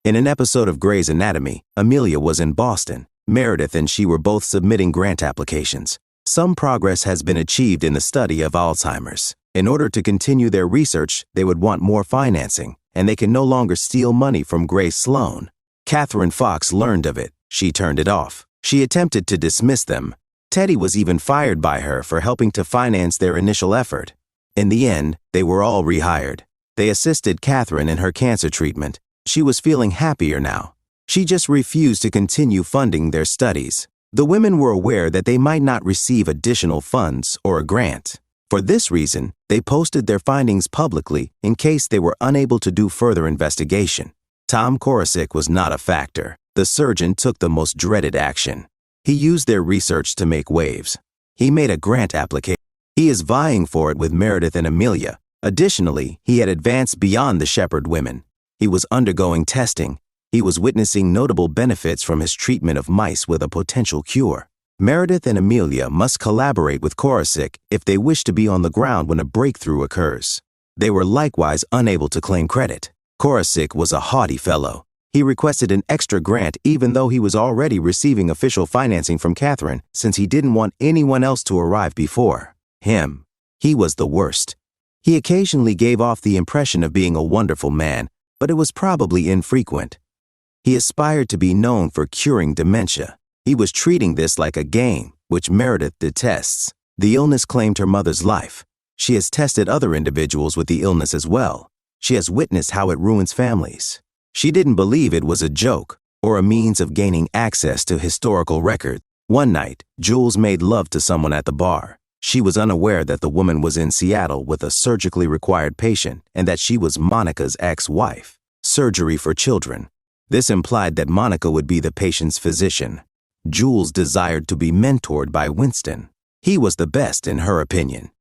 In an episode of Grey's Anatomy, Amelia was in Boston. Meredith and she were both submitting grant applications. Some progress has been achieved in the study of Alzheimer's. In order to continue their research, they would want more financing, and they can no longer steal money from Grace Sloan. Catherine Fox learned of it. She turned it off. She attempted to dismiss them. Teddy was even fired by her for helping to finance their initial effort. In the end, they were all rehired. They assisted Catherine in her cancer treatment. She was feeling happier now. She just refused to continue funding their studies. The women were aware that they might not receive additional funds or a grant. For this reason, they posted their findings publicly in case they were unable to do further investigation. Tom Korosik was not a factor. The surgeon took the most dreaded action. He used their research to make waves. He made a grant application. He is vying for it with Meredith and Amelia. Additionally, he had advanced beyond the Shepherd women. He was undergoing testing. He was witnessing notable benefits from his treatment of mice with a potential cure. Meredith and Amelia must collaborate with Korosik if they wish to be on the ground when a breakthrough occurs. They were likewise unable to claim credit. Korosik was a haughty fellow. He requested an extra grant even though he was already receiving official financing from Catherine since he didn't want anyone else to arrive before him. He was the worst. He occasionally gave off the impression of being a wonderful man, but it was probably infrequent. He aspired to be known for curing dementia. He was treating this like a game, which Meredith detests. The illness claimed her mother's life. She has tested other individuals with the illness as well. She has witnessed how it ruins families. She didn't believe it was a joke or a means of gaining access to historical records. One night, Jules made love to someone at the bar. She was unaware that the woman was in Seattle with a surgically required patient and that she was Monica's ex-wife. Surgery for children. This implied that Monica would be the patient's physician. Jules desired to be mentored by Winston. He was the best in her opinion.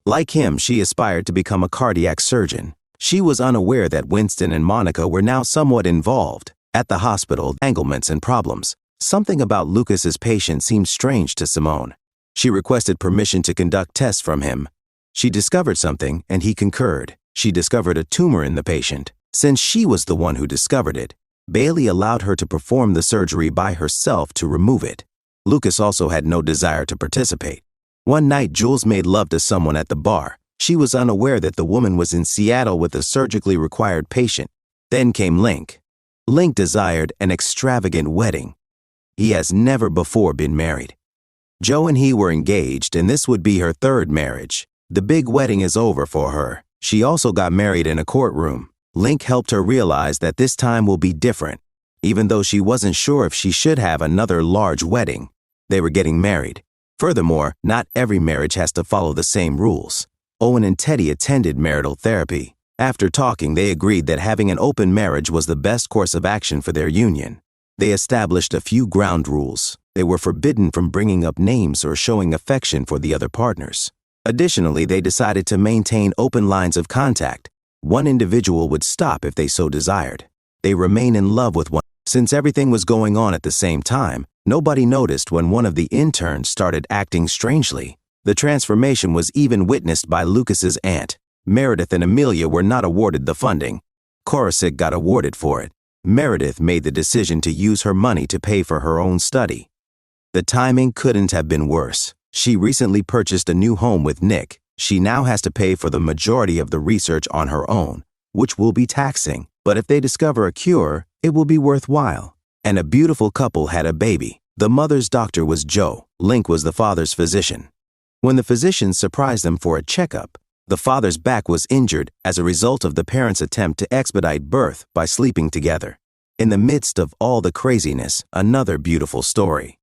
Like him, she aspired to become a cardiac surgeon. She was unaware that Winston and Monica were now somewhat involved. At the hospital, entanglements and problems. Something about Lucas's patient seemed strange to Simone. She requested permission to conduct tests from him. She discovered something, and he concurred. She discovered a tumor in the patient. Since she was the one who discovered it, Bailey allowed her to perform the surgery by herself to remove it. Lucas also had no desire to participate. One night, Jules made love to someone at the bar. She was unaware that the woman was in Seattle with a surgically required patient. Then came Link. Link desired an extravagant wedding. He has never before been married. Joe and he were engaged, and this would be her third marriage. The big wedding is over for her. She also got married in a courtroom. Link helped her realize that this time will be different. Even though she wasn't sure if she should have another large wedding, they were getting married. Furthermore, not every marriage has to follow the same rules. Owen and Teddy attended marital therapy. After talking, they agreed that having an open marriage was the best course of action for their union. They established a few ground rules. They were forbidden from bringing up names or showing affection for the other partners. Additionally, they decided to maintain open lines of contact. One individual would stop if they so desired. They remain in love with one. Since everything was going on at the same time, nobody noticed when one of the interns started acting strangely. The transformation was even witnessed by Lucas's aunt. Meredith and Amelia were not awarded the funding. Korosik got awarded for it. Meredith made the decision to use her money to pay for her own study. The timing couldn't have been worse. She recently purchased a new home with Nick. She now has to pay for the majority of the research on her own, which will be taxing. But if they discover a cure, it will be worthwhile. And a beautiful couple had a baby. The mother's doctor was Joe. Link was the father's physician. When the physicians surprised them for a checkup, the father's back was injured as a result of the parents' attempt to expedite birth by sleeping together. In the midst of all the craziness, another beautiful story.